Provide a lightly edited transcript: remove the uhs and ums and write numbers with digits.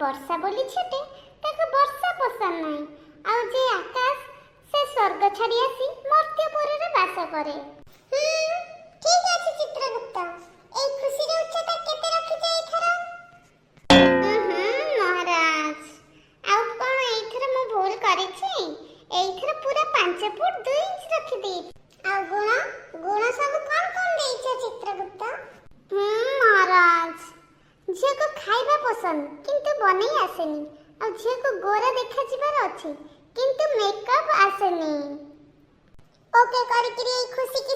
ବର୍ଷା ବୋଲି ଛୁଟେ ତାକୁ ବର୍ଷା ପସନ୍ଦ ନାହିଁ। ଆଉ ଯେ ଆକାଶ ସେ ସ୍ୱର୍ଗ ଛାଡ଼ି ଆସି ମର୍ତ୍ତ୍ୟପୁରରେ ବାସ କରେ। ଠିକ୍ ଅଛି ଚିତ୍ରଗୁପ୍ତ, ଏଇ ଖୁସିର ଉଚ୍ଚତା କେତେ ରଖିଛ ଏଇଥର? ମହାରାଜ, ଆଉ କ'ଣ ଏଇଥର ମୁଁ ଭୁଲ କରିଛି? ଏଇଥର ପୁରା 5 ଫୁଟ 2 ଇଞ୍ଚ ରଖିଦେଇଛି। ଆଉ ଗୁଣ ସବୁ କ'ଣ ଦେଇଛ ଚିତ୍ରଗୁପ୍ତ? ମହାରାଜ, ଝିଅକୁ ଖାଇବା ପସନ୍ଦ କିନ୍ତୁ ବନେଇ ଆସେନି, ଆଉ ଝିଅକୁ ଗୋରା ଦେଖାଯିବାର ଅଛି କିନ୍ତୁ ମେକଅପ୍ ଆସେନି। ଓକେ କରିକିରି ଏଇ ଖୁସି କି